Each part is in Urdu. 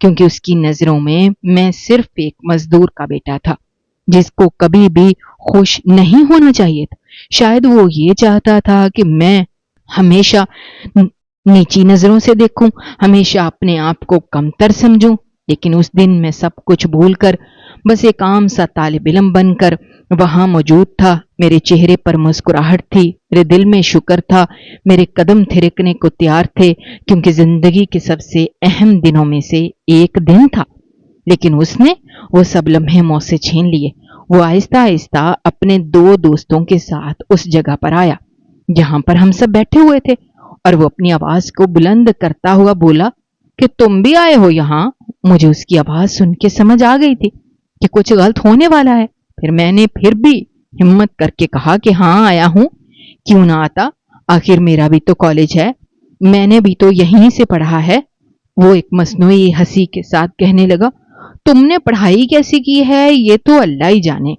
کیونکہ اس کی نظروں میں صرف ایک مزدور کا بیٹا تھا جس کو کبھی بھی خوش نہیں ہونا چاہیے تھا۔ شاید وہ یہ چاہتا تھا کہ میں ہمیشہ نیچی نظروں سے دیکھوں، ہمیشہ اپنے آپ کو کمتر سمجھوں، لیکن اس دن میں سب کچھ بھول کر بس ایک عام سا طالب علم بن کر وہاں موجود تھا۔ میرے چہرے پر مسکراہٹ تھی، میرے دل میں شکر تھا، میرے قدم تھرکنے کو تیار تھے، کیونکہ زندگی کے سب سے اہم دنوں میں سے ایک دن تھا۔ لیکن اس نے وہ سب لمحے مجھ سے چھین لیے۔ وہ آہستہ آہستہ اپنے دو دوستوں کے ساتھ اس جگہ پر آیا جہاں پر ہم سب بیٹھے ہوئے تھے، اور وہ اپنی آواز کو بلند کرتا ہوا بولا کہ تم بھی آئے ہو یہاں۔ مجھے اس کی آواز سن کے سمجھ آ گئی تھی کہ کچھ غلط ہونے والا ہے۔ پھر میں نے پھر بھی ہمت کر کے کہا کہ ہاں آیا ہوں، کیوں نہ آتا، آخر میرا بھی تو کالج ہے، میں نے بھی تو یہیں سے پڑھا ہے۔ وہ ایک مصنوعی ہنسی کے ساتھ کہنے لگا، تم نے پڑھائی کیسی کی ہے یہ تو اللہ ہی جانے،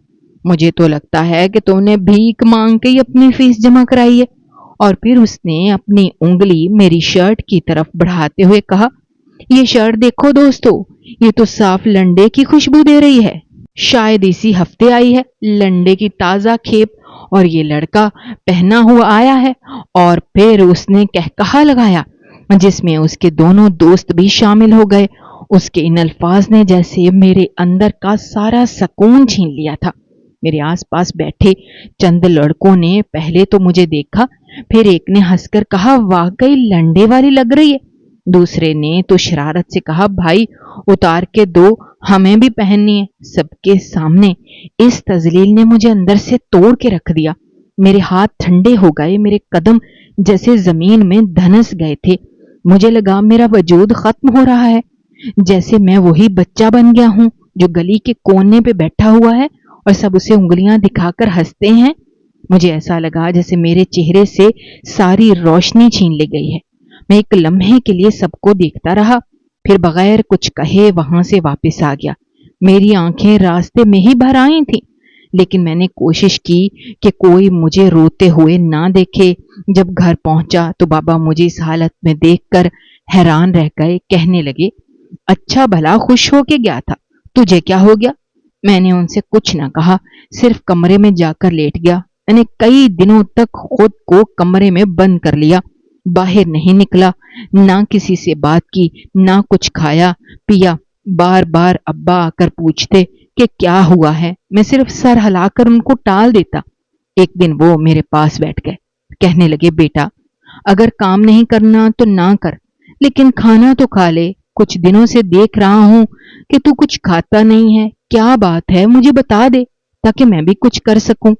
مجھے تو لگتا ہے کہ تم نے بھیک مانگ کے ہی اپنی فیس جمع کرائی ہے۔ اور پھر اس نے اپنی انگلی میری شرٹ کی طرف بڑھاتے ہوئے کہا، یہ شرٹ دیکھو دوستو، یہ تو صاف لنڈے کی خوشبو دے رہی ہے، شاید اسی ہفتے آئی ہے، لنڈے کی تازہ کھیپ، اور یہ لڑکا پہنا ہوا آیا ہے۔ اور پھر اس نے کہکہا لگایا جس میں اس کے دونوں دوست بھی شامل ہو گئے۔ اس کے ان الفاظ نے جیسے میرے اندر کا سارا سکون چھین لیا تھا۔ میرے آس پاس بیٹھے چند لڑکوں نے پہلے تو مجھے دیکھا، پھر ایک نے ہنس کر کہا، واقعی لنڈے والی لگ رہی ہے۔ دوسرے نے تو شرارت سے کہا، بھائی اتار کے دو، ہمیں بھی پہننی ہے۔ سب کے سامنے اس تذلیل نے مجھے اندر سے توڑ کے رکھ دیا۔ میرے ہاتھ ٹھنڈے ہو گئے، میرے قدم جیسے زمین میں دھنس گئے تھے۔ مجھے لگا میرا وجود ختم ہو رہا ہے، جیسے میں وہی بچہ بن گیا ہوں جو گلی کے کونے پہ بیٹھا ہوا ہے اور سب اسے انگلیاں دکھا کر ہنستے ہیں۔ مجھے ایسا لگا جیسے میرے چہرے سے ساری روشنی چھین لی گئی ہے۔ میں ایک لمحے کے لیے سب کو دیکھتا رہا، پھر بغیر کچھ کہے وہاں سے واپس آ گیا۔ میری آنکھیں راستے میں ہی بھر آئی تھیں، لیکن میں نے کوشش کی کہ کوئی مجھے روتے ہوئے نہ دیکھے۔ جب گھر پہنچا تو بابا مجھے اس حالت میں دیکھ کر حیران رہ گئے، کہنے لگے، اچھا بھلا خوش ہو کے گیا تھا، تجھے کیا ہو گیا؟ میں نے ان سے کچھ نہ کہا، صرف کمرے میں جا کر لیٹ گیا۔ میں نے کئی دنوں تک خود کو کمرے میں بند کر لیا، باہر نہیں نکلا، نہ کسی سے بات کی، نہ کچھ کھایا پیا۔ بار بار ابا آ کر پوچھتے کہ کیا ہوا ہے، میں صرف سر ہلا کر ان کو ٹال دیتا۔ ایک دن وہ میرے پاس بیٹھ گئے، کہنے لگے، بیٹا اگر کام نہیں کرنا تو نہ کر، لیکن کھانا تو کھا لے، کچھ دنوں سے دیکھ رہا ہوں کہ تو کچھ کھاتا نہیں ہے، کیا بات ہے مجھے بتا دے تاکہ میں بھی کچھ کر سکوں۔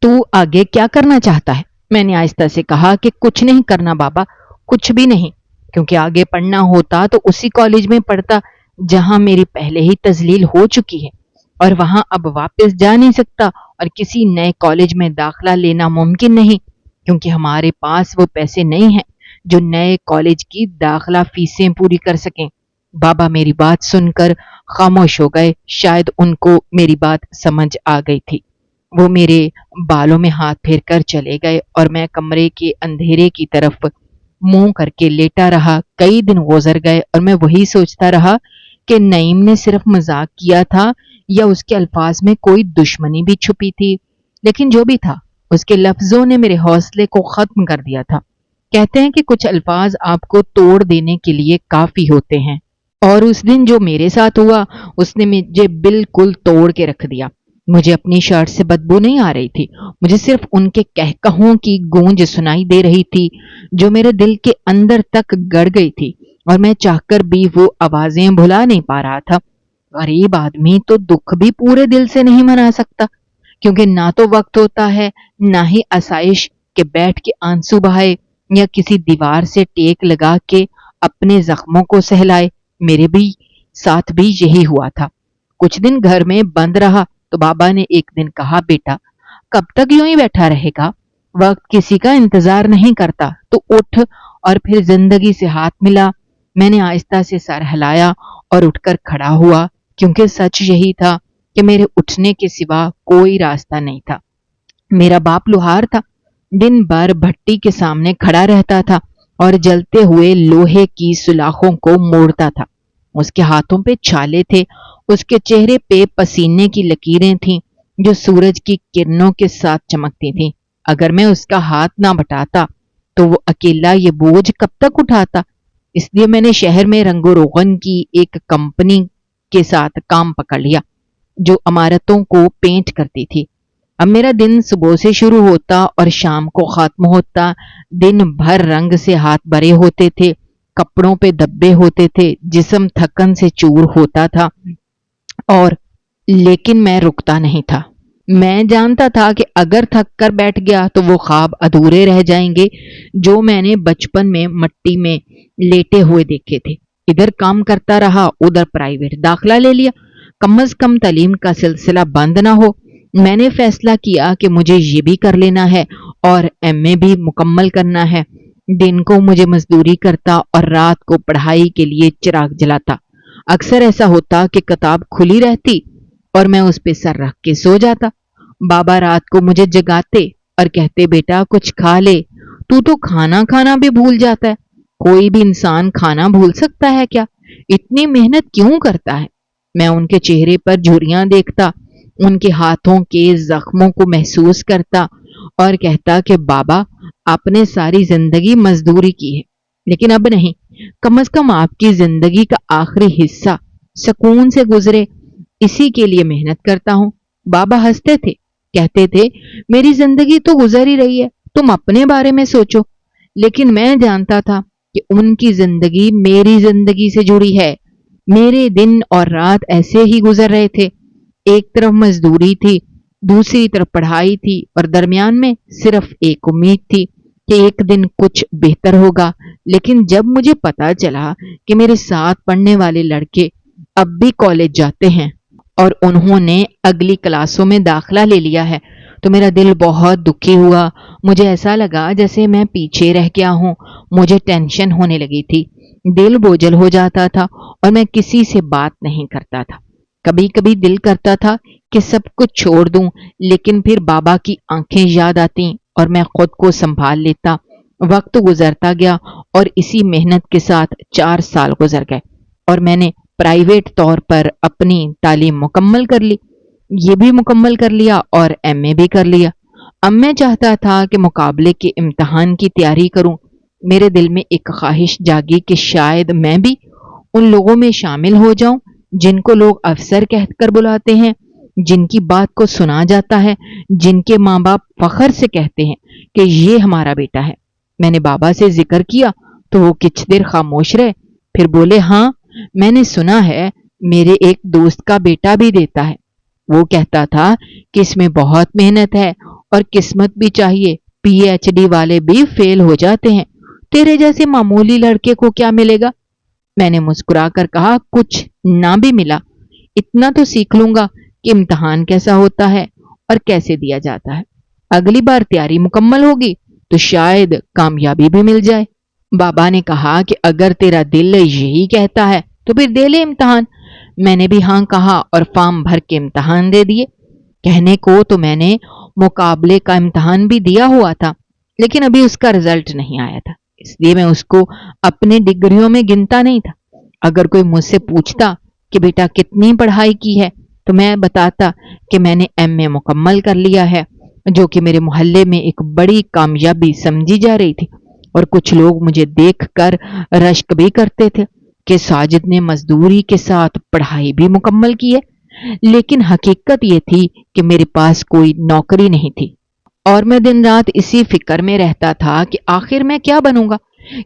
تو آگے کیا کرنا چاہتا ہے؟ میں نے آہستہ سے کہا کہ کچھ نہیں کرنا بابا، کچھ بھی نہیں، کیونکہ آگے پڑھنا ہوتا تو اسی کالج میں پڑھتا جہاں میری پہلے ہی تذلیل ہو چکی ہے، اور وہاں اب واپس جا نہیں سکتا، اور کسی نئے کالج میں داخلہ لینا ممکن نہیں، کیونکہ ہمارے پاس وہ پیسے نہیں ہیں جو نئے کالج کی داخلہ فیسیں پوری کر سکیں۔ بابا میری بات سن کر خاموش ہو گئے، شاید ان کو میری بات سمجھ آ گئی تھی۔ وہ میرے بالوں میں ہاتھ پھیر کر چلے گئے اور میں کمرے کے اندھیرے کی طرف منہ کر کے لیٹا رہا۔ کئی دن گزر گئے اور میں وہی سوچتا رہا کہ نعیم نے صرف مذاق کیا تھا یا اس کے الفاظ میں کوئی دشمنی بھی چھپی تھی، لیکن جو بھی تھا اس کے لفظوں نے میرے حوصلے کو ختم کر دیا تھا۔ کہتے ہیں کہ کچھ الفاظ آپ کو توڑ دینے کے لیے کافی ہوتے ہیں، اور اس دن جو میرے ساتھ ہوا اس نے مجھے بالکل توڑ کے رکھ دیا۔ مجھے اپنی شرٹ سے بدبو نہیں آ رہی تھی، مجھے صرف ان کے کہکہوں کی گونج سنائی دے رہی تھی جو میرے دل کے اندر تک گڑ گئی تھی، اور میں چاہ کر بھی وہ آوازیں بھلا نہیں پا رہا تھا۔ غریب آدمی تو دکھ بھی پورے دل سے نہیں منا سکتا، کیونکہ نہ تو وقت ہوتا ہے، نہ ہی آسائش کہ بیٹھ کے آنسو بہائے یا کسی دیوار سے ٹیک لگا کے اپنے زخموں کو سہلائے۔ میرے بھی ساتھ بھی یہی ہوا تھا۔ کچھ دن گھر میں بند رہا تو بابا نے ایک دن کہا، بیٹا کب تک یوں ہی بیٹھا رہے گا؟ وقت کسی کا انتظار نہیں کرتا، تو اٹھ۔ اور پھر زندگی سے ہاتھ ملا۔ میں نے آہستہ سے سر ہلایا اور اٹھ کر کھڑا ہوا، کیونکہ سچ یہی تھا کہ میرے اٹھنے کے سوا کوئی راستہ نہیں تھا۔ میرا باپ لوہار تھا، دن بھر بھٹی کے سامنے کھڑا رہتا تھا اور جلتے ہوئے لوہے کی سلاخوں کو موڑتا تھا۔ اس کے ہاتھوں پہ چھالے تھے، اس کے چہرے پہ پسینے کی لکیریں تھیں جو سورج کی کرنوں کے ساتھ چمکتی تھیں۔ اگر میں اس کا ہاتھ نہ بٹاتا تو وہ اکیلا یہ بوجھ کب تک اٹھاتا؟ اس لیے میں نے شہر میں رنگ و روغن کی ایک کمپنی کے ساتھ کام پکڑ لیا جو عمارتوں کو پینٹ کرتی تھی۔ اب میرا دن صبح سے شروع ہوتا اور شام کو ختم ہوتا۔ دن بھر رنگ سے ہاتھ بھرے ہوتے تھے، کپڑوں پہ دبے ہوتے تھے، جسم تھکن سے چور ہوتا تھا، اور لیکن میں رکتا نہیں تھا۔ میں جانتا تھا کہ اگر تھک کر بیٹھ گیا تو وہ خواب ادھورے رہ جائیں گے جو میں نے بچپن میں مٹی میں لیٹے ہوئے دیکھے تھے۔ ادھر کام کرتا رہا، ادھر پرائیویٹ داخلہ لے لیا، کم از کم تعلیم کا سلسلہ بند نہ ہو۔ میں نے فیصلہ کیا کہ مجھے یہ بھی کر لینا ہے اور ایم اے بھی مکمل کرنا ہے۔ دن کو مجھے مزدوری کرتا اور رات کو پڑھائی کے لیے چراغ جلاتا۔ اکثر ایسا ہوتا کہ کتاب کھلی رہتی اور میں اس پہ سر رکھ کے سو جاتا۔ بابا رات کو مجھے جگاتے اور کہتے، بیٹا کچھ کھا لے، تو کھانا کھانا بھی بھول جاتا ہے۔ کوئی بھی انسان کھانا بھول سکتا ہے کیا؟ اتنی محنت کیوں کرتا ہے؟ میں ان کے چہرے پر جھریاں دیکھتا، ان کے ہاتھوں کے زخموں کو محسوس کرتا اور کہتا کہ بابا آپ نے ساری زندگی مزدوری کی ہے، لیکن اب نہیں، کم از کم آپ کی زندگی کا آخری حصہ سکون سے گزرے، اسی کے لیے محنت کرتا ہوں۔ بابا ہنستے تھے، کہتے تھے میری زندگی تو گزر ہی رہی ہے، تم اپنے بارے میں سوچو۔ لیکن میں جانتا تھا کہ ان کی زندگی میری زندگی سے جڑی ہے۔ میرے دن اور رات ایسے ہی گزر رہے تھے، ایک طرف مزدوری تھی، دوسری طرف پڑھائی تھی، اور درمیان میں صرف ایک امید تھی کہ ایک دن کچھ بہتر ہوگا۔ لیکن جب مجھے پتا چلا کہ میرے ساتھ پڑھنے والے لڑکے اب بھی کالج جاتے ہیں اور انہوں نے اگلی کلاسوں میں داخلہ لے لیا ہے تو میرا دل بہت دکھی ہوا۔ مجھے ایسا لگا جیسے میں پیچھے رہ گیا ہوں۔ مجھے ٹینشن ہونے لگی تھی، دل بوجھل ہو جاتا تھا اور میں کسی سے بات نہیں کرتا تھا۔ کبھی کبھی دل کرتا تھا کہ سب کچھ چھوڑ دوں، لیکن پھر بابا کی آنکھیں یاد آتی اور میں خود کو سنبھال لیتا۔ وقت گزرتا گیا اور اسی محنت کے ساتھ 4 سال گزر گئے اور میں نے پرائیویٹ طور پر اپنی تعلیم مکمل کر لی، یہ بھی مکمل کر لیا اور ایم اے بھی کر لیا۔ اب میں چاہتا تھا کہ مقابلے کے امتحان کی تیاری کروں۔ میرے دل میں ایک خواہش جاگی کہ شاید میں بھی ان لوگوں میں شامل ہو جاؤں جن کو لوگ افسر کہہ کر بلاتے ہیں، جن کی بات کو سنا جاتا ہے، جن کے ماں باپ فخر سے کہتے ہیں کہ یہ ہمارا بیٹا ہے۔ میں نے بابا سے ذکر کیا تو وہ کچھ دیر خاموش رہے، پھر بولے، ہاں میں نے سنا ہے، میرے ایک دوست کا بیٹا بھی دیتا ہے۔ وہ کہتا تھا کہ اس میں بہت محنت ہے اور قسمت بھی چاہیے، پی ایچ ڈی والے بھی فیل ہو جاتے ہیں، تیرے جیسے معمولی لڑکے کو کیا ملے گا؟ میں نے مسکرا کر کہا، کچھ نہ بھی ملا، اتنا تو سیکھ لوں گا کہ امتحان کیسا ہوتا ہے اور کیسے دیا جاتا ہے۔ اگلی بار تیاری مکمل ہوگی تو شاید کامیابی بھی مل جائے۔ بابا نے کہا کہ اگر تیرا دل یہی کہتا ہے تو پھر دے لے امتحان۔ میں نے بھی ہاں کہا اور فارم بھر کے امتحان دے دیے۔ کہنے کو تو میں نے مقابلے کا امتحان بھی دیا ہوا تھا، لیکن ابھی اس کا رزلٹ نہیں آیا تھا، اس لیے میں اس کو اپنے ڈگریوں میں گنتا نہیں تھا۔ اگر کوئی مجھ سے پوچھتا کہ بیٹا کتنی پڑھائی کی ہے تو میں بتاتا کہ میں نے ایم اے مکمل کر لیا ہے، جو کہ میرے محلے میں ایک بڑی کامیابی سمجھی جا رہی تھی، اور کچھ لوگ مجھے دیکھ کر رشک بھی کرتے تھے کہ ساجد نے مزدوری کے ساتھ پڑھائی بھی مکمل کی ہے۔ لیکن حقیقت یہ تھی کہ میرے پاس کوئی نوکری نہیں تھی اور میں دن رات اسی فکر میں رہتا تھا کہ آخر میں کیا بنوں گا،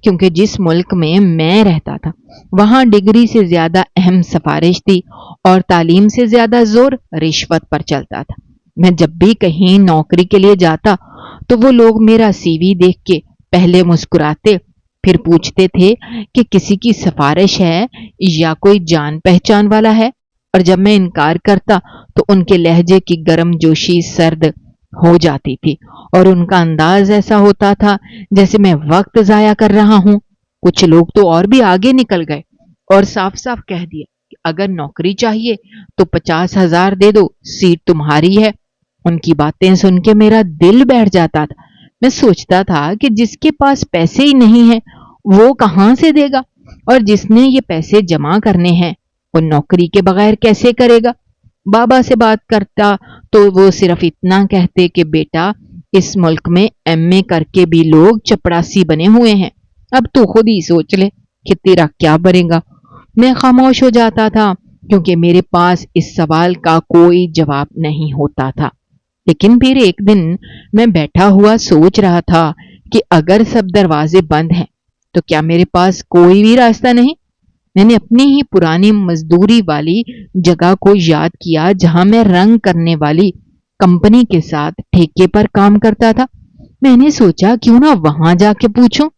کیونکہ جس ملک میں رہتا تھا وہاں ڈگری سے زیادہ اہم سفارش تھی اور تعلیم سے زیادہ زور رشوت پر چلتا تھا۔ میں جب بھی کہیں نوکری کے لیے جاتا تو وہ لوگ میرا سی وی دیکھ کے پہلے مسکراتے، پھر پوچھتے تھے کہ کسی کی سفارش ہے یا کوئی جان پہچان والا ہے، اور جب میں انکار کرتا تو ان کے لہجے کی گرم جوشی سرد ہو جاتی تھی اور ان کا انداز ایسا ہوتا تھا جیسے میں وقت ضائع کر رہا ہوں۔ کچھ لوگ تو اور بھی آگے نکل گئے اور صاف صاف کہہ دیا کہ اگر نوکری چاہیے تو 50,000 دے دو، سیٹ تمہاری ہے۔ ان کی باتیں سن کے میرا دل بیٹھ جاتا تھا۔ میں سوچتا تھا کہ جس کے پاس پیسے ہی نہیں ہیں وہ کہاں سے دے گا، اور جس نے یہ پیسے جمع کرنے ہیں وہ نوکری کے بغیر کیسے کرے گا؟ بابا سے بات کرتا تو وہ صرف اتنا کہتے کہ بیٹا اس ملک میں ایم اے کر کے بھی لوگ چپڑاسی بنے ہوئے ہیں، اب تو خود ہی سوچ لے کہ تیرا کیا بنے گا۔ میں خاموش ہو جاتا تھا کیونکہ میرے پاس اس سوال کا کوئی جواب نہیں ہوتا تھا۔ لیکن پھر ایک دن میں بیٹھا ہوا سوچ رہا تھا کہ اگر سب دروازے بند ہیں تو کیا میرے پاس کوئی بھی راستہ نہیں؟ میں نے اپنی ہی پرانی مزدوری والی جگہ کو یاد کیا جہاں میں رنگ کرنے والی کمپنی کے ساتھ ٹھیکے پر کام کرتا تھا۔ میں نے سوچا کیوں نہ وہاں جا کے پوچھوں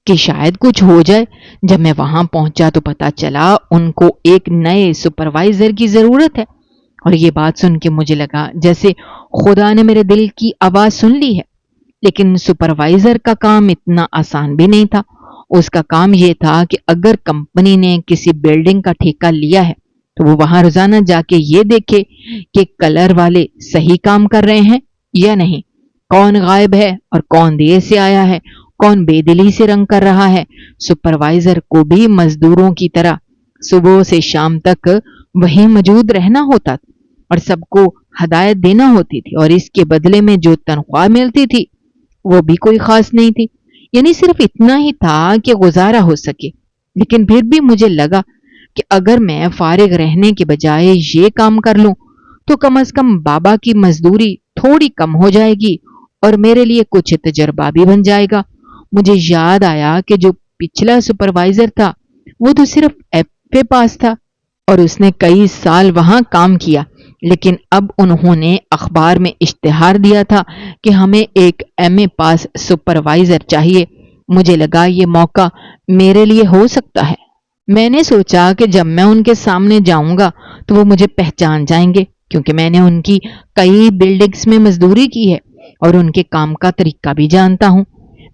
کہ شاید کچھ ہو جائے۔ جب میں وہاں پہنچا تو پتا چلا ان کو ایک نئے سپروائزر کی ضرورت ہے، اور یہ بات سن کے مجھے لگا جیسے خدا نے میرے دل کی آواز سن لی ہے۔ لیکن سپروائزر کا کام اتنا آسان بھی نہیں تھا۔ اس کا کام یہ تھا کہ اگر کمپنی نے کسی بلڈنگ کا ٹھیکہ لیا ہے تو وہ وہاں روزانہ جا کے یہ دیکھے کہ کلر والے صحیح کام کر رہے ہیں یا نہیں، کون غائب ہے اور کون دیر سے آیا ہے، کون بے دلی سے رنگ کر رہا ہے۔ سپروائزر کو بھی مزدوروں کی طرح صبح سے شام تک وہیں موجود رہنا ہوتا تھا اور سب کو ہدایت دینا ہوتی تھی، اور اس کے بدلے میں جو تنخواہ ملتی تھی وہ بھی کوئی خاص نہیں تھی، یعنی صرف اتنا ہی تھا کہ گزارا ہو سکے۔ لیکن پھر بھی مجھے لگا کہ اگر میں فارغ رہنے کے بجائے یہ کام کر لوں تو کم از کم بابا کی مزدوری تھوڑی کم ہو جائے گی اور میرے لیے کچھ تجربہ بھی بن جائے گا۔ مجھے یاد آیا کہ جو پچھلا سپروائزر تھا وہ تو صرف ایف اے پاس تھا اور اس نے کئی سال وہاں کام کیا، لیکن اب انہوں نے اخبار میں اشتہار دیا تھا کہ ہمیں ایک ایم اے پاس سپروائزر چاہیے۔ مجھے لگا یہ موقع میرے لیے ہو سکتا ہے۔ میں نے سوچا کہ جب میں ان کے سامنے جاؤں گا تو وہ مجھے پہچان جائیں گے، کیونکہ میں نے ان کی کئی بلڈنگز میں مزدوری کی ہے اور ان کے کام کا طریقہ بھی جانتا ہوں۔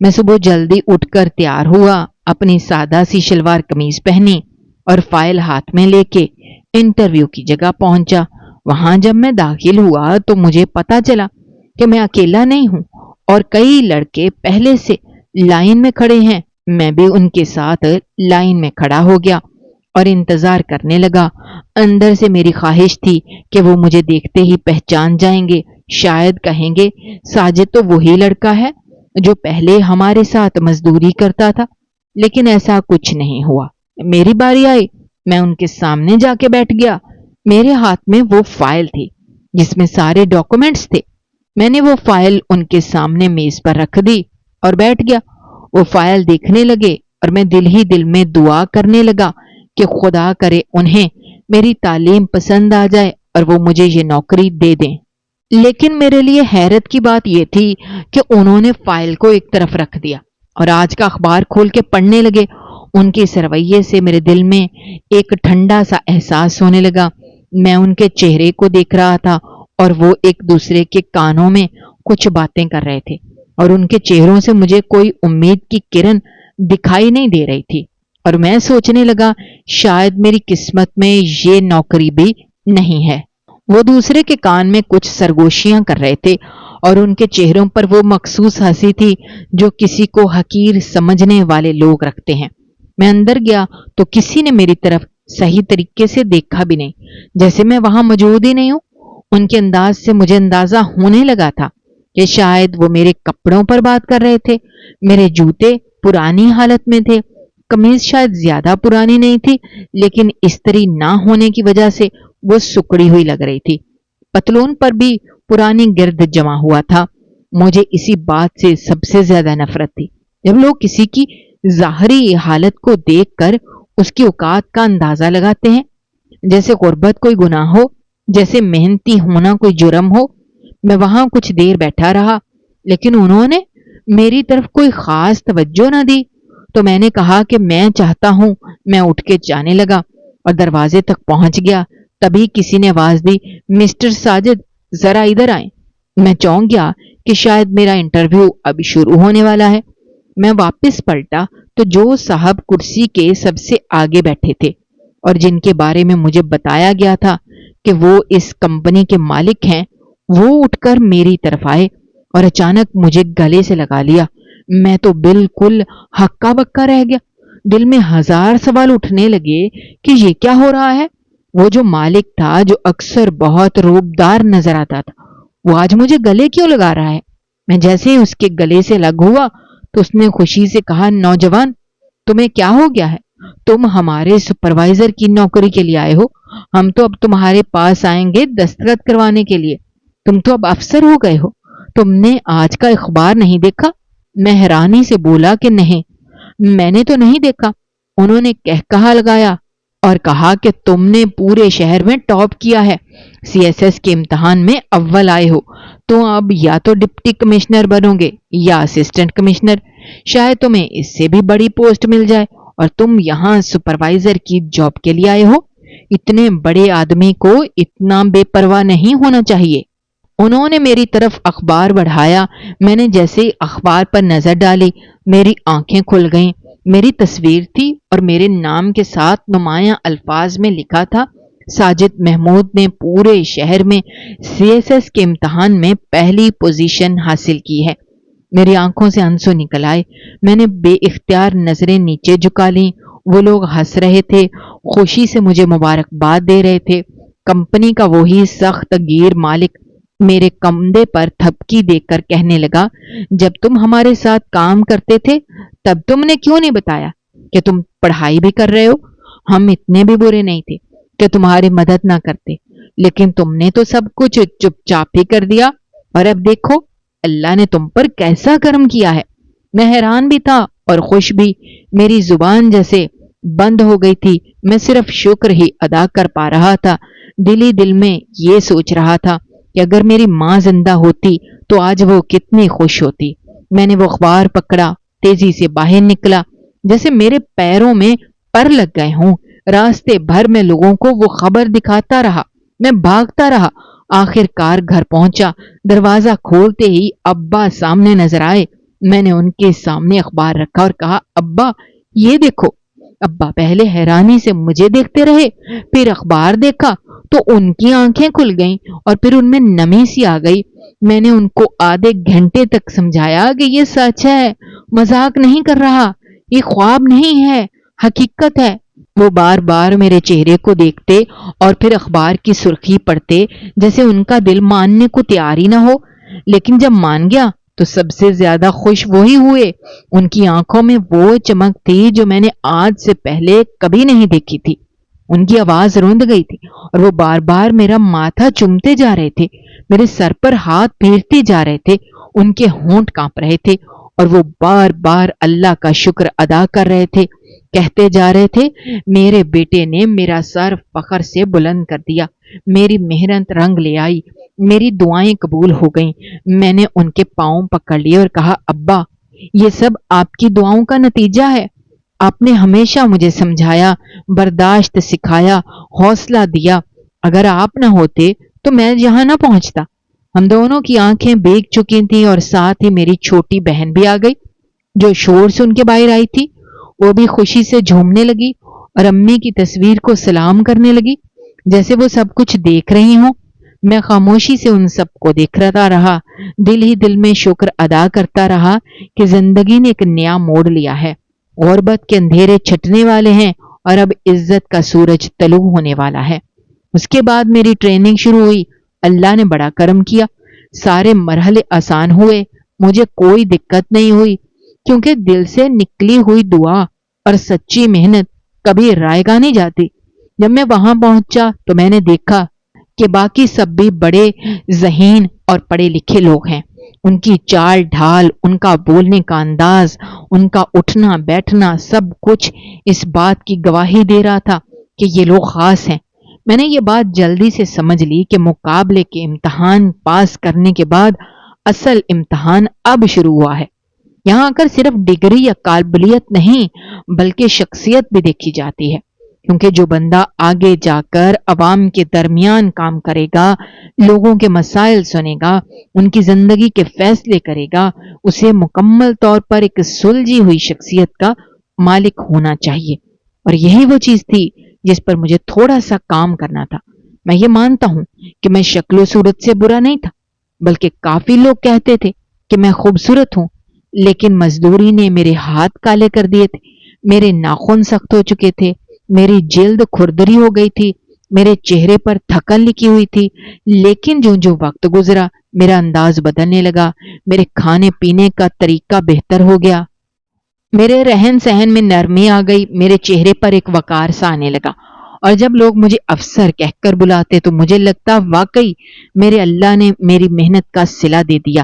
میں صبح جلدی اٹھ کر تیار ہوا، اپنی سادہ سی شلوار قمیض پہنی اور فائل ہاتھ میں لے کے انٹرویو کی جگہ پہنچا۔ وہاں جب میں داخل ہوا تو مجھے پتا چلا کہ میں اکیلا نہیں ہوں اور کئی لڑکے پہلے سے لائن میں کھڑے ہیں۔ میں بھی ان کے ساتھ لائن میں کھڑا ہو گیا اور انتظار کرنے لگا۔ اندر سے میری خواہش تھی کہ وہ مجھے دیکھتے ہی پہچان جائیں گے، شاید کہیں گے ساجد تو وہی لڑکا ہے جو پہلے ہمارے ساتھ مزدوری کرتا تھا۔ لیکن ایسا کچھ نہیں ہوا۔ میری باری آئی، میں ان کے سامنے جا کے بیٹھ گیا۔ میرے ہاتھ میں وہ فائل تھی جس میں سارے ڈاکومنٹس تھے۔ میں نے وہ فائل ان کے سامنے میز پر رکھ دی اور بیٹھ گیا۔ وہ فائل دیکھنے لگے اور میں دل ہی دل میں دعا کرنے لگا کہ خدا کرے انہیں میری تعلیم پسند آ جائے اور وہ مجھے یہ نوکری دے دیں۔ لیکن میرے لیے حیرت کی بات یہ تھی کہ انہوں نے فائل کو ایک طرف رکھ دیا اور آج کا اخبار کھول کے پڑھنے لگے۔ ان کے اس رویے سے میرے دل میں ایک ٹھنڈا سا احساس ہونے لگا۔ میں ان کے چہرے کو دیکھ رہا تھا اور وہ ایک دوسرے کے کانوں میں کچھ باتیں کر رہے تھے، اور ان کے چہروں سے مجھے کوئی امید کی کرن دکھائی نہیں دے رہی تھی، اور میں سوچنے لگا شاید میری قسمت میں یہ نوکری بھی نہیں ہے۔ وہ دوسرے کے کان میں کچھ سرگوشیاں کر رہے تھے اور ان کے چہروں پر وہ مخصوص ہنسی تھی جو کسی کو حقیر سمجھنے والے لوگ رکھتے ہیں۔ میں اندر گیا تو کسی نے میری طرف صحیح طریقے سے دیکھا بھی نہیں، جیسے میں وہاں موجود ہی نہیں ہوں۔ ان کے انداز سے مجھے اندازہ ہونے لگا تھا کہ شاید وہ میرے کپڑوں پر بات کر رہے تھے۔ میرے جوتے پرانی حالت میں تھے، قمیض شاید زیادہ پرانی نہیں تھی لیکن استری نہ ہونے کی وجہ سے وہ سکڑی ہوئی لگ رہی تھی۔ پتلون پر بھی پرانی گرد جمع ہوا تھا۔ مجھے اسی بات سے سب سے زیادہ نفرت تھی جب لوگ کسی کی ظاہری حالت کو دیکھ کر اس کی اوقات کا اندازہ لگاتے ہیں، جیسے غربت کوئی گناہ ہو، جیسے محنتی ہونا کوئی جرم ہو۔ میں وہاں کچھ دیر بیٹھا رہا لیکن انہوں نے میری طرف کوئی خاص توجہ نہ دی، تو میں نے کہا کہ میں چاہتا ہوں۔ میں اٹھ کے جانے لگا اور دروازے تک پہنچ گیا، تبھی کسی نے آواز دی، مسٹر ساجد ذرا ادھر آئیں۔ میں چونک گیا کہ شاید میرا انٹرویو اب شروع ہونے والا ہے۔ میں واپس پلٹا تو جو صاحب کرسی کے سب سے آگے بیٹھے تھے اور جن کے بارے میں مجھے بتایا گیا تھا کہ وہ اس کمپنی کے مالک ہیں، وہ اٹھ کر میری طرف آئے اور اچانک مجھے گلے سے لگا لیا۔ میں تو بالکل ہکا بکا رہ گیا۔ دل میں ہزار سوال اٹھنے لگے کہ یہ کیا ہو رہا ہے۔ وہ جو مالک تھا جو اکثر بہت روبدار نظر آتا تھا، وہ آج مجھے گلے کیوں لگا رہا ہے؟ میں جیسے ہی اس کے گلے سے لگ ہوا تو اس نے خوشی سے کہا، نوجوان تمہیں کیا ہو گیا ہے؟ تم ہمارے سپروائزر کی نوکری کے لیے آئے ہو، ہم تو اب تمہارے پاس آئیں گے دستخط کروانے کے لیے، تم تو اب افسر ہو گئے ہو، تم نے آج کا اخبار نہیں دیکھا؟ میں حیرانی سے بولا کہ نہیں، میں نے تو نہیں دیکھا۔ انہوں نے کہا لگایا اور کہا کہ تم نے پورے شہر میں ٹاپ کیا ہے، سی ایس ایس کے امتحان میں اول آئے ہو، تو اب یا تو ڈپٹی کمشنر بنو گے یا اسسٹنٹ کمشنر، شاید تمہیں اس سے بھی بڑی پوسٹ مل جائے، اور تم یہاں سپروائزر کی جاب کے لیے آئے ہو۔ اتنے بڑے آدمی کو اتنا بے پرواہ نہیں ہونا چاہیے۔ انہوں نے میری طرف اخبار بڑھایا، میں نے جیسے اخبار پر نظر ڈالی میری آنکھیں کھل گئیں۔ میری تصویر تھی اور میرے نام کے ساتھ نمایاں الفاظ میں لکھا تھا، ساجد محمود نے پورے شہر میں سی ایس ایس کے امتحان میں پہلی پوزیشن حاصل کی ہے۔ میری آنکھوں سے آنسو نکل آئے، میں نے بے اختیار نظریں نیچے جھکا لیں۔ وہ لوگ ہنس رہے تھے، خوشی سے مجھے مبارکباد دے رہے تھے۔ کمپنی کا وہی سخت گیر مالک میرے کندھے پر تھپکی دے کر کہنے لگا، جب تم ہمارے ساتھ کام کرتے تھے تب تم نے کیوں نہیں بتایا کہ تم پڑھائی بھی کر رہے ہو؟ ہم اتنے بھی برے نہیں تھے کہ تمہاری مدد نہ کرتے، لیکن تم نے تو سب کچھ چپ چاپ ہی کر دیا، اور اب دیکھو اللہ نے تم پر کیسا کرم کیا ہے۔ میں حیران بھی تھا اور خوش بھی، میری زبان جیسے بند ہو گئی تھی، میں صرف شکر ہی ادا کر پا رہا تھا۔ دل ہی دل میں یہ سوچ رہا تھا کہ اگر میری ماں زندہ ہوتی تو آج وہ کتنی خوش ہوتی۔ میں نے وہ اخبار پکڑا، تیزی سے باہر نکلا، جیسے میرے پیروں میں پر لگ گئے ہوں۔ راستے بھر میں لوگوں کو وہ خبر دکھاتا رہا، میں بھاگتا رہا، آخر کار گھر پہنچا۔ دروازہ کھولتے ہی ابا سامنے نظر آئے۔ میں نے ان کے سامنے اخبار رکھا اور کہا، ابا یہ دیکھو۔ ابا پہلے حیرانی سے مجھے دیکھتے رہے، پھر اخبار دیکھا تو ان کی آنکھیں کھل گئیں اور پھر ان میں نمی سی آ گئی۔ میں نے ان کو آدھے گھنٹے تک سمجھایا کہ یہ سچ ہے، مذاق نہیں کر رہا، یہ خواب نہیں ہے، حقیقت ہے۔ وہ بار بار میرے چہرے کو دیکھتے اور پھر اخبار کی سرخی پڑھتے، جیسے ان کا دل ماننے کو تیار ہی نہ ہو۔ لیکن جب مان گیا تو سب سے زیادہ خوش وہی ہوئے۔ ان کی آنکھوں میں وہ چمک تھی جو میں نے آج سے پہلے کبھی نہیں دیکھی تھی۔ ان کی آواز روند گئی تھی اور وہ بار بار میرا ماتھا چومتے جا رہے تھے، میرے سر پر ہاتھ پھیرتے جا رہے تھے۔ ان کے ہونٹ کانپ رہے تھے اور وہ بار بار اللہ کا شکر ادا کر رہے تھے، کہتے جا رہے تھے، میرے بیٹے نے میرا سر فخر سے بلند کر دیا، میری محنت رنگ لے آئی، میری دعائیں قبول ہو گئیں۔ میں نے ان کے پاؤں پکڑ لیے اور کہا، ابا یہ سب آپ کی دعاؤں کا نتیجہ ہے۔ آپ نے ہمیشہ مجھے سمجھایا، برداشت سکھایا، حوصلہ دیا۔ اگر آپ نہ ہوتے تو میں یہاں نہ پہنچتا۔ ہم دونوں کی آنکھیں بھیگ چکی تھیں اور ساتھ ہی میری چھوٹی بہن بھی آ گئی، جو شور سے ان کے باہر آئی تھی۔ وہ بھی خوشی سے جھومنے لگی اور امی کی تصویر کو سلام کرنے لگی، جیسے وہ سب کچھ دیکھ رہی ہوں۔ میں خاموشی سے ان سب کو دیکھتا رہا، دل ہی دل میں شکر ادا کرتا رہا کہ زندگی نے ایک نیا موڑ لیا ہے، غربت کے اندھیرے چھٹنے والے ہیں اور اب عزت کا سورج طلوع ہونے والا ہے۔ اس کے بعد میری ٹریننگ شروع ہوئی۔ اللہ نے بڑا کرم کیا، سارے مرحلے آسان ہوئے، مجھے کوئی دقت نہیں ہوئی، کیونکہ دل سے نکلی ہوئی دعا اور سچی محنت کبھی رائیگاں نہیں جاتی۔ جب میں وہاں پہنچا تو میں نے دیکھا کہ باقی سب بھی بڑے ذہین اور پڑھے لکھے لوگ ہیں۔ ان کی چال ڈھال، ان کا بولنے کا انداز، ان کا اٹھنا بیٹھنا، سب کچھ اس بات کی گواہی دے رہا تھا کہ یہ لوگ خاص ہیں۔ میں نے یہ بات جلدی سے سمجھ لی کہ مقابلے کے امتحان پاس کرنے کے بعد اصل امتحان اب شروع ہوا ہے۔ یہاں آ کر صرف ڈگری یا قابلیت نہیں بلکہ شخصیت بھی دیکھی جاتی ہے، کیونکہ جو بندہ آگے جا کر عوام کے درمیان کام کرے گا، لوگوں کے مسائل سنے گا، ان کی زندگی کے فیصلے کرے گا، اسے مکمل طور پر ایک سلجھی ہوئی شخصیت کا مالک ہونا چاہیے۔ اور یہی وہ چیز تھی جس پر مجھے تھوڑا سا کام کرنا تھا۔ میں یہ مانتا ہوں کہ میں شکل و صورت سے برا نہیں تھا، بلکہ کافی لوگ کہتے تھے کہ میں خوبصورت ہوں، لیکن مزدوری نے میرے ہاتھ کالے کر دیے تھے۔ میرے ناخن سخت ہو چکے تھے، میری جلد کھردری ہو گئی تھی، میرے چہرے پر تھکن لکھی ہوئی تھی، لیکن جو جو وقت گزرا میرا انداز بدلنے لگا، میرے کھانے پینے کا طریقہ بہتر ہو گیا، میرے رہن سہن میں نرمی آ گئی، میرے چہرے پر ایک وقار سا آنے لگا، اور جب لوگ مجھے افسر کہہ کر بلاتے تو مجھے لگتا واقعی میرے اللہ نے میری محنت کا صلہ دے دیا۔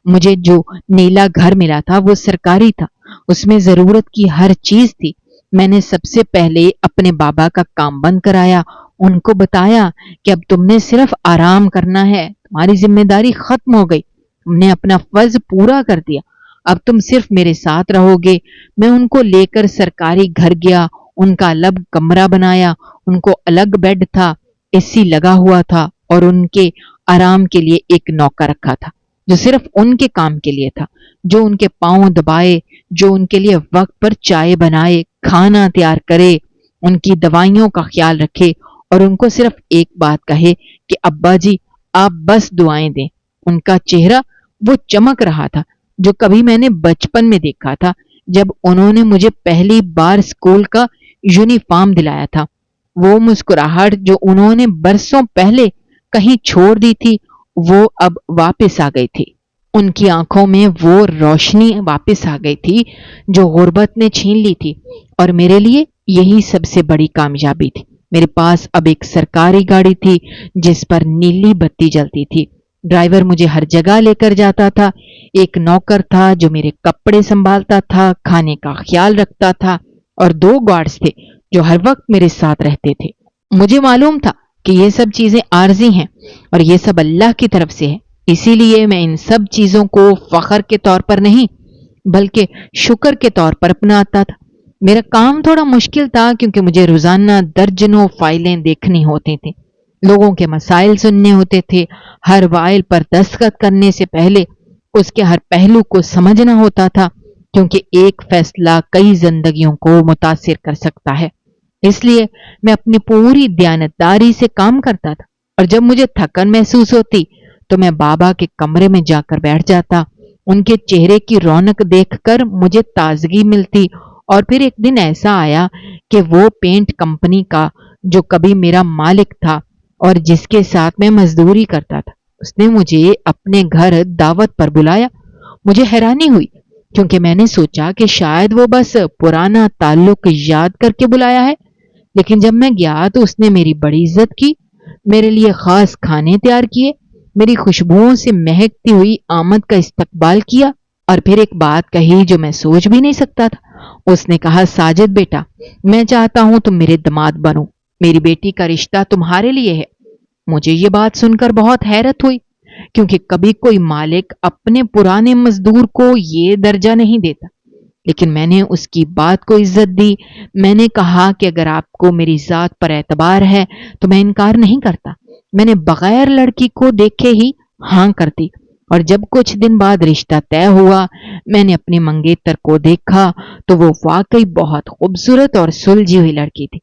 مجھے جو نیلا گھر ملا تھا وہ سرکاری تھا، اس میں ضرورت کی ہر چیز تھی۔ میں نے سب سے پہلے اپنے بابا کا کام بند کرایا، ان کو بتایا کہ اب تم نے صرف آرام کرنا ہے، تمہاری ذمہ داری ختم ہو گئی، تم نے اپنا فرض پورا کر دیا، اب تم صرف میرے ساتھ رہو گے۔ میں ان کو لے کر سرکاری گھر گیا، ان کا الگ کمرہ بنایا، ان کو الگ بیڈ تھا، اے سی لگا ہوا تھا، اور ان کے آرام کے لیے ایک نوکر رکھا تھا جو صرف ان کے کام کے لیے تھا، جو ان کے پاؤں دبائے، جو ان کے لیے وقت پر چائے بنائے، کھانا تیار کرے، ان کی دوائیوں کا خیال رکھے، اور ان کو صرف ایک بات کہے کہ ابا جی آپ بس دعائیں دیں۔ ان کا چہرہ وہ چمک رہا تھا جو کبھی میں نے بچپن میں دیکھا تھا جب انہوں نے مجھے پہلی بار اسکول کا یونیفارم دلایا تھا۔ وہ مسکراہٹ جو انہوں نے برسوں پہلے کہیں چھوڑ دی تھی وہ اب واپس آ گئی تھی۔ ان کی آنکھوں میں وہ روشنی واپس آ گئی تھی جو غربت نے چھین لی تھی، اور میرے لیے یہی سب سے بڑی کامیابی تھی۔ میرے پاس اب ایک سرکاری گاڑی تھی جس پر نیلی بتی جلتی تھی، ڈرائیور مجھے ہر جگہ لے کر جاتا تھا، ایک نوکر تھا جو میرے کپڑے سنبھالتا تھا، کھانے کا خیال رکھتا تھا، اور 2 گارڈز تھے جو ہر وقت میرے ساتھ رہتے تھے۔ مجھے معلوم تھا کہ یہ سب چیزیں عارضی ہیں اور یہ سب اللہ کی طرف سے ہے، اسی لیے میں ان سب چیزوں کو فخر کے طور پر نہیں بلکہ شکر کے طور پر اپناتا تھا۔ میرا کام تھوڑا مشکل تھا کیونکہ مجھے روزانہ درجنوں فائلیں دیکھنی ہوتی تھیں، لوگوں کے مسائل سننے ہوتے تھے، ہر فائل پر دستخط کرنے سے پہلے اس کے ہر پہلو کو سمجھنا ہوتا تھا، کیونکہ ایک فیصلہ کئی زندگیوں کو متاثر کر سکتا ہے۔ اس لیے میں اپنی پوری دیانتداری سے کام کرتا تھا، اور جب مجھے تھکن محسوس ہوتی تو میں بابا کے کمرے میں جا کر بیٹھ جاتا، ان کے چہرے کی رونق دیکھ کر مجھے تازگی ملتی۔ اور پھر ایک دن ایسا آیا کہ وہ پینٹ کمپنی کا جو کبھی میرا مالک تھا اور جس کے ساتھ میں مزدوری کرتا تھا، اس نے مجھے اپنے گھر دعوت پر بلایا۔ مجھے حیرانی ہوئی کیونکہ میں نے سوچا کہ شاید وہ بس پرانا تعلق یاد کر کے بلایا ہے، لیکن جب میں گیا تو اس نے میری بڑی عزت کی، میرے لیے خاص کھانے تیار کیے، میری خوشبوؤں سے مہکتی ہوئی آمد کا استقبال کیا، اور پھر ایک بات کہی جو میں سوچ بھی نہیں سکتا تھا۔ اس نے کہا ساجد بیٹا، میں چاہتا ہوں تم میرے داماد بنو، میری بیٹی کا رشتہ تمہارے لیے ہے۔ مجھے یہ بات سن کر بہت حیرت ہوئی کیونکہ کبھی کوئی مالک اپنے پرانے مزدور کو یہ درجہ نہیں دیتا، لیکن میں نے اس کی بات کو عزت دی۔ میں نے کہا کہ اگر آپ کو میری ذات پر اعتبار ہے تو میں انکار نہیں کرتا۔ میں نے بغیر لڑکی کو دیکھے ہی ہاں کر دی، اور جب کچھ دن بعد رشتہ طے ہوا میں نے اپنی منگیتر کو دیکھا تو وہ واقعی بہت خوبصورت اور سلجھی ہوئی لڑکی تھی۔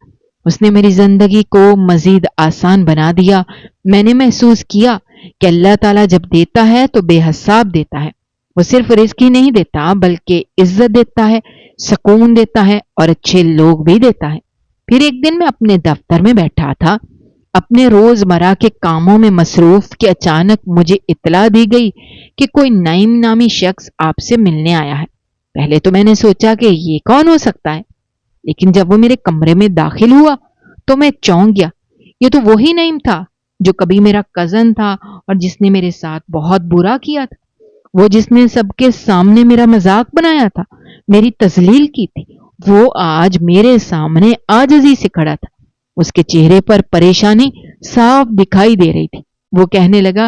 اس نے میری زندگی کو مزید آسان بنا دیا۔ میں نے محسوس کیا کہ اللہ تعالیٰ جب دیتا ہے تو بے حساب دیتا ہے، وہ صرف رزق ہی نہیں دیتا بلکہ عزت دیتا ہے، سکون دیتا ہے، اور اچھے لوگ بھی دیتا ہے۔ پھر ایک دن میں اپنے دفتر میں بیٹھا تھا اپنے روزمرہ کے کاموں میں مصروف کہ اچانک مجھے اطلاع دی گئی کہ کوئی نعیم نامی شخص آپ سے ملنے آیا ہے۔ پہلے تو میں نے سوچا کہ یہ کون ہو سکتا ہے، لیکن جب وہ میرے کمرے میں داخل ہوا تو میں چونک گیا۔ یہ تو وہی نعیم تھا جو کبھی میرا کزن تھا اور جس نے میرے ساتھ بہت برا کیا تھا، وہ جس نے سب کے سامنے میرا مذاق بنایا تھا، میری تذلیل کی تھی، وہ آج میرے سامنے عاجزی سے کھڑا تھا۔ اس کے چہرے پر پریشانی صاف دکھائی دے رہی تھی۔ وہ کہنے لگا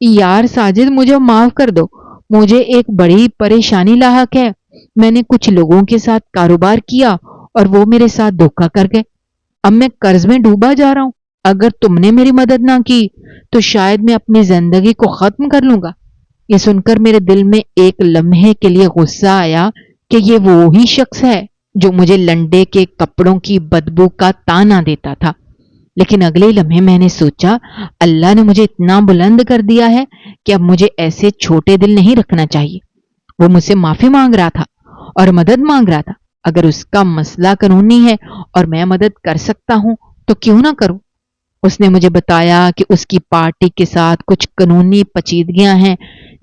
یار ساجد مجھے معاف کر دو، مجھے ایک بڑی پریشانی لاحق ہے۔ میں نے کچھ لوگوں کے ساتھ کاروبار کیا اور وہ میرے ساتھ دھوکا کر گئے، اب میں قرض میں ڈوبا جا رہا ہوں۔ اگر تم نے میری مدد نہ کی تو شاید میں اپنی زندگی کو ختم کر لوں گا۔ یہ سن کر میرے دل میں ایک لمحے کے لیے غصہ آیا کہ یہ وہی شخص ہے جو مجھے لنڈے کے کپڑوں کی بدبو کا تانا دیتا تھا، لیکن اگلے لمحے میں نے سوچا اللہ نے مجھے اتنا بلند کر دیا ہے کہ اب مجھے ایسے چھوٹے دل نہیں رکھنا چاہیے۔ وہ مجھ سے معافی مانگ رہا تھا اور مدد مانگ رہا تھا، اگر اس کا مسئلہ قانونی ہے اور میں مدد کر سکتا ہوں تو کیوں نہ کروں۔ اس نے مجھے بتایا کہ اس کی پارٹی کے ساتھ کچھ قانونی پیچیدگیاں ہیں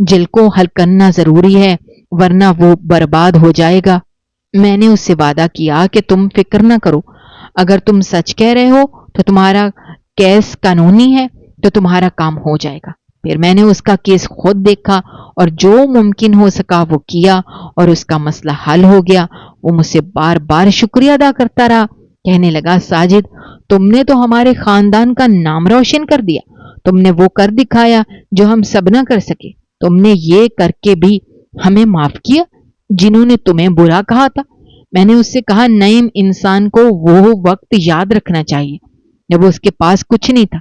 جن کو حل کرنا ضروری ہے، ورنہ وہ برباد ہو جائے گا۔ میں نے اس سے وعدہ کیا کہ تم فکر نہ کرو، اگر تم سچ کہہ رہے ہو تو تمہارا کیس قانونی ہے تو تمہارا کام ہو جائے گا۔ پھر میں نے اس کا کیس خود دیکھا اور جو ممکن ہو سکا وہ کیا اور اس کا مسئلہ حل ہو گیا۔ وہ مجھ سے بار بار شکریہ ادا کرتا رہا، کہنے لگا ساجد تم نے تو ہمارے خاندان کا نام روشن کر دیا، تم نے وہ کر دکھایا جو ہم سب نہ کر سکے، تم نے یہ کر کے بھی ہمیں معاف کیا جنہوں نے تمہیں برا کہا تھا۔ میں نے اس سے کہا نعیم، انسان کو وہ وقت یاد رکھنا چاہیے جب اس کے پاس کچھ نہیں تھا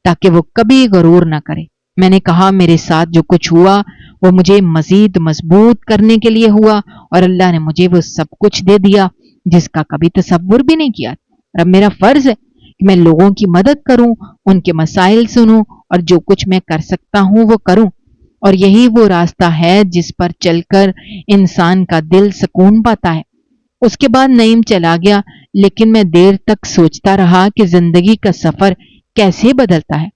تاکہ وہ کبھی غرور نہ کرے۔ میں نے کہا میرے ساتھ جو کچھ ہوا وہ مجھے مزید مضبوط کرنے کے لیے ہوا اور اللہ نے مجھے وہ سب کچھ دے دیا جس کا کبھی تصور بھی نہیں کیا تھا۔ اور اب میرا فرض ہے کہ میں لوگوں کی مدد کروں، ان کے مسائل سنوں اور جو کچھ میں کر سکتا ہوں وہ کروں، اور یہی وہ راستہ ہے جس پر چل کر انسان کا دل سکون پاتا ہے۔ اس کے بعد نعیم چلا گیا، لیکن میں دیر تک سوچتا رہا کہ زندگی کا سفر کیسے بدلتا ہے۔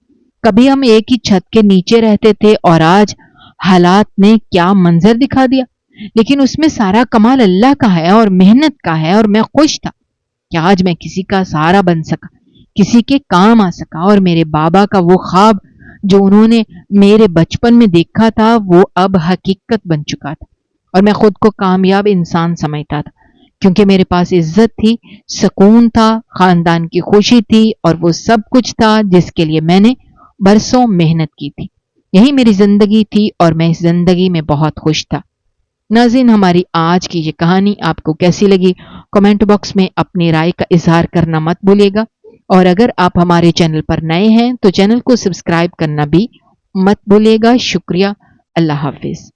کبھی ہم ایک ہی چھت کے نیچے رہتے تھے اور آج حالات نے کیا منظر دکھا دیا، لیکن اس میں سارا کمال اللہ کا ہے اور محنت کا ہے، اور میں خوش تھا کہ آج میں کسی کا سہارا بن سکا، کسی کے کام آ سکا، اور میرے بابا کا وہ خواب جو انہوں نے میرے بچپن میں دیکھا تھا وہ اب حقیقت بن چکا تھا، اور میں خود کو کامیاب انسان سمجھتا تھا کیونکہ میرے پاس عزت تھی، سکون تھا، خاندان کی خوشی تھی، اور وہ سب کچھ تھا جس کے لیے میں نے برسوں محنت کی تھی۔ یہی میری زندگی تھی اور میں اس زندگی میں بہت خوش تھا۔ ناظرین، ہماری آج کی یہ کہانی آپ کو کیسی لگی؟ کمنٹ باکس میں اپنی رائے کا اظہار کرنا مت بھولیے گا، اور اگر آپ ہمارے چینل پر نئے ہیں تو چینل کو سبسکرائب کرنا بھی مت بھولیے گا۔ شکریہ، اللہ حافظ۔